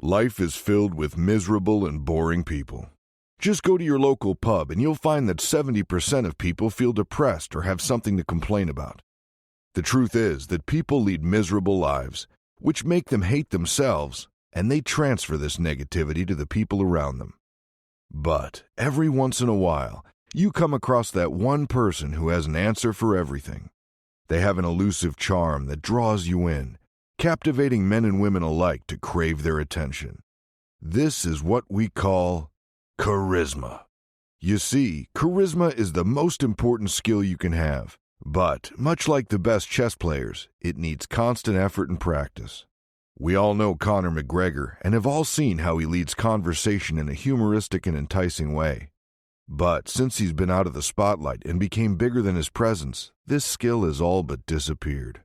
Life is filled with miserable and boring people. Just go to your local pub and you'll find that 70% of people feel depressed or have something to complain about. The truth is that people lead miserable lives, which make them hate themselves, and they transfer this negativity to the people around them. But every once in a while, you come across that one person who has an answer for everything. They have an elusive charm that draws you in, captivating men and women alike to crave their attention. This is what we call charisma. You see, charisma is the most important skill you can have, but much like the best chess players, it needs constant effort and practice. We all know Conor McGregor and have all seen how he leads conversation in a humoristic and enticing way. But since he's been out of the spotlight and became bigger than his presence, this skill has all but disappeared.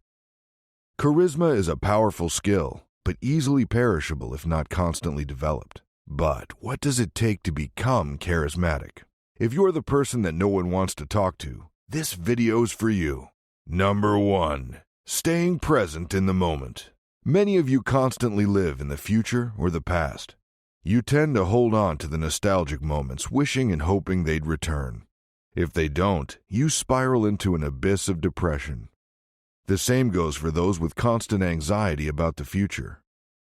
Charisma is a powerful skill, but easily perishable if not constantly developed. But what does it take to become charismatic? If you're the person that no one wants to talk to, this video's for you. Number 1. Staying present in the moment. Many of you constantly live in the future or the past. You tend to hold on to the nostalgic moments, wishing and hoping they'd return. If they don't, you spiral into an abyss of depression. The same goes for those with constant anxiety about the future.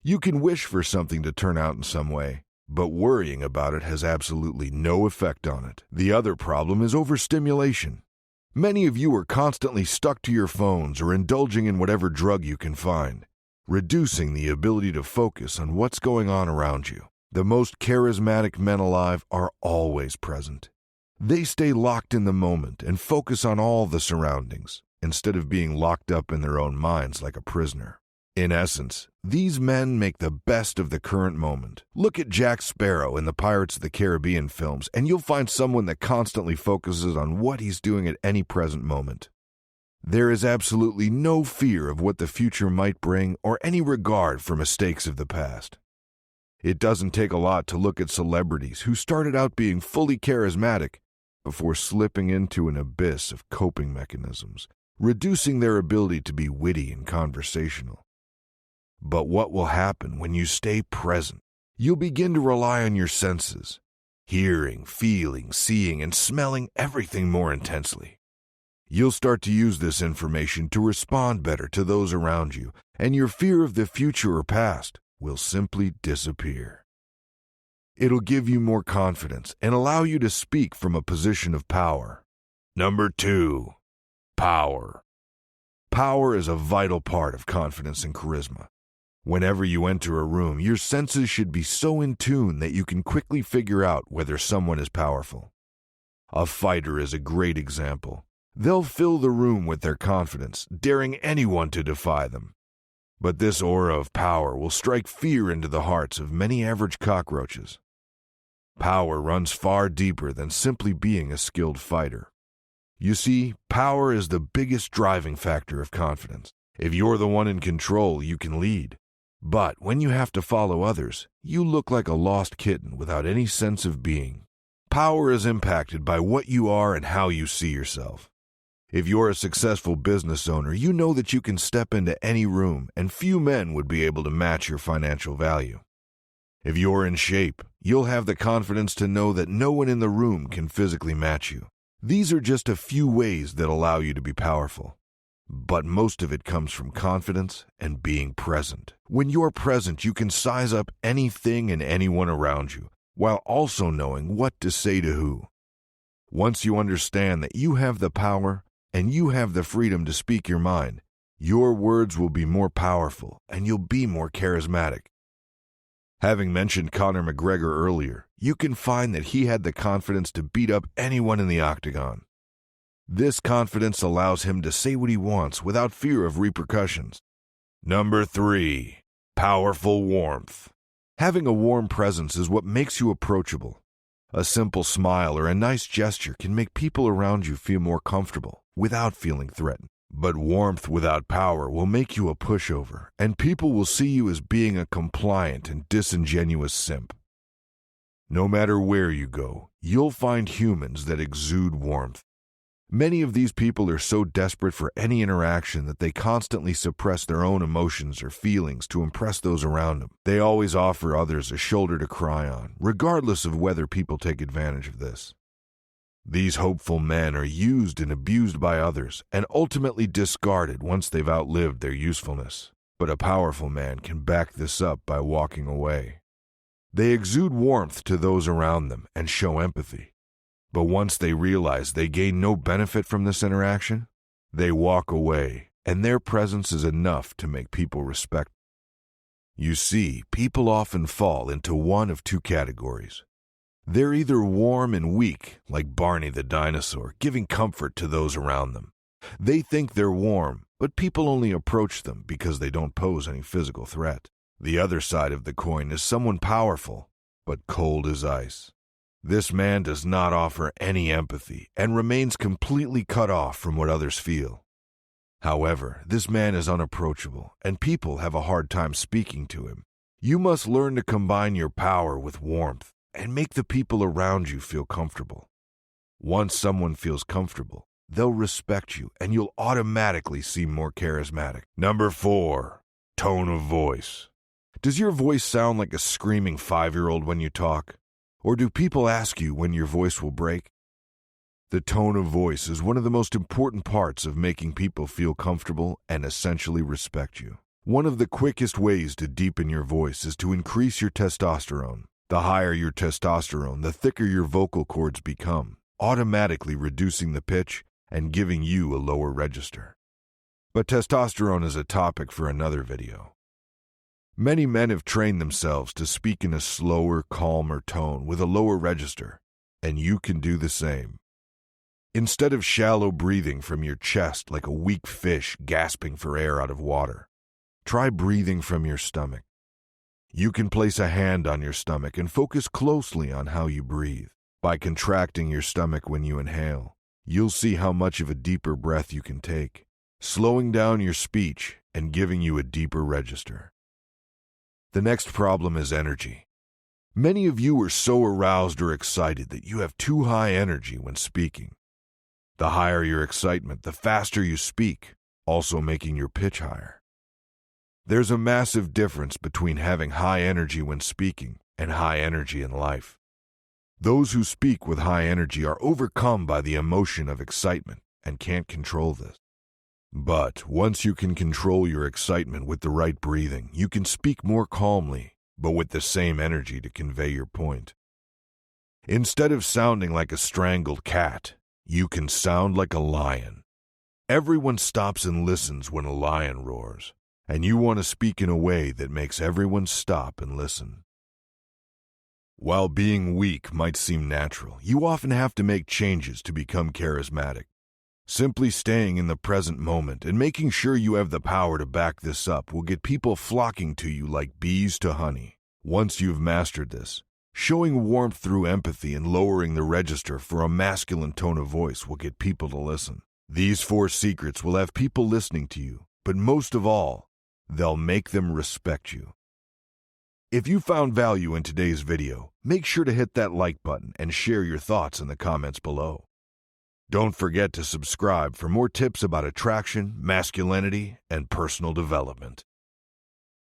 You can wish for something to turn out in some way, but worrying about it has absolutely no effect on it. The other problem is overstimulation. Many of you are constantly stuck to your phones or indulging in whatever drug you can find, reducing the ability to focus on what's going on around you. The most charismatic men alive are always present. They stay locked in the moment and focus on all the surroundings, instead of being locked up in their own minds like a prisoner. In essence, these men make the best of the current moment. Look at Jack Sparrow in the Pirates of the Caribbean films, and you'll find someone that constantly focuses on what he's doing at any present moment. There is absolutely no fear of what the future might bring or any regard for mistakes of the past. It doesn't take a lot to look at celebrities who started out being fully charismatic before slipping into an abyss of coping mechanisms, reducing their ability to be witty and conversational. But what will happen when you stay present? You'll begin to rely on your senses, hearing, feeling, seeing, and smelling everything more intensely. You'll start to use this information to respond better to those around you, and your fear of the future or past will simply disappear. It'll give you more confidence and allow you to speak from a position of power. Number 2. Power. Power is a vital part of confidence and charisma. Whenever you enter a room, your senses should be so in tune that you can quickly figure out whether someone is powerful. A fighter is a great example. They'll fill the room with their confidence, daring anyone to defy them. But this aura of power will strike fear into the hearts of many average cockroaches. Power runs far deeper than simply being a skilled fighter. You see, power is the biggest driving factor of confidence. If you're the one in control, you can lead. But when you have to follow others, you look like a lost kitten without any sense of being. Power is impacted by what you are and how you see yourself. If you're a successful business owner, you know that you can step into any room and few men would be able to match your financial value. If you're in shape, you'll have the confidence to know that no one in the room can physically match you. These are just a few ways that allow you to be powerful. But most of it comes from confidence and being present. When you're present, you can size up anything and anyone around you, while also knowing what to say to who. Once you understand that you have the power and you have the freedom to speak your mind, your words will be more powerful and you'll be more charismatic. Having mentioned Conor McGregor earlier, you can find that he had the confidence to beat up anyone in the octagon. This confidence allows him to say what he wants without fear of repercussions. Number 3. Powerful warmth. Having a warm presence is what makes you approachable. A simple smile or a nice gesture can make people around you feel more comfortable without feeling threatened. But warmth without power will make you a pushover, and people will see you as being a compliant and disingenuous simp. No matter where you go, you'll find humans that exude warmth. Many of these people are so desperate for any interaction that they constantly suppress their own emotions or feelings to impress those around them. They always offer others a shoulder to cry on, regardless of whether people take advantage of this. These hopeful men are used and abused by others and ultimately discarded once they've outlived their usefulness. But a powerful man can back this up by walking away. They exude warmth to those around them and show empathy. But once they realize they gain no benefit from this interaction, they walk away, and their presence is enough to make people respect. You see, people often fall into one of two categories. They're either warm and weak, like Barney the dinosaur, giving comfort to those around them. They think they're warm, but people only approach them because they don't pose any physical threat. The other side of the coin is someone powerful, but cold as ice. This man does not offer any empathy and remains completely cut off from what others feel. However, this man is unapproachable, and people have a hard time speaking to him. You must learn to combine your power with warmth and make the people around you feel comfortable. Once someone feels comfortable, they'll respect you, and you'll automatically seem more charismatic. Number 4, tone of voice. Does your voice sound like a screaming 5-year-old when you talk? Or do people ask you when your voice will break? The tone of voice is one of the most important parts of making people feel comfortable and essentially respect you. One of the quickest ways to deepen your voice is to increase your testosterone. The higher your testosterone, the thicker your vocal cords become, automatically reducing the pitch and giving you a lower register. But testosterone is a topic for another video. Many men have trained themselves to speak in a slower, calmer tone with a lower register, and you can do the same. Instead of shallow breathing from your chest like a weak fish gasping for air out of water, try breathing from your stomach. You can place a hand on your stomach and focus closely on how you breathe. By contracting your stomach when you inhale, you'll see how much of a deeper breath you can take, slowing down your speech and giving you a deeper register. The next problem is energy. Many of you are so aroused or excited that you have too high energy when speaking. The higher your excitement, the faster you speak, also making your pitch higher. There's a massive difference between having high energy when speaking and high energy in life. Those who speak with high energy are overcome by the emotion of excitement and can't control this. But once you can control your excitement with the right breathing, you can speak more calmly, but with the same energy to convey your point. Instead of sounding like a strangled cat, you can sound like a lion. Everyone stops and listens when a lion roars, and you want to speak in a way that makes everyone stop and listen. While being weak might seem natural, you often have to make changes to become charismatic. Simply staying in the present moment and making sure you have the power to back this up will get people flocking to you like bees to honey. Once you've mastered this, showing warmth through empathy and lowering the register for a masculine tone of voice will get people to listen. These 4 secrets will have people listening to you, but most of all, they'll make them respect you. If you found value in today's video, make sure to hit that like button and share your thoughts in the comments below. Don't forget to subscribe for more tips about attraction, masculinity, and personal development.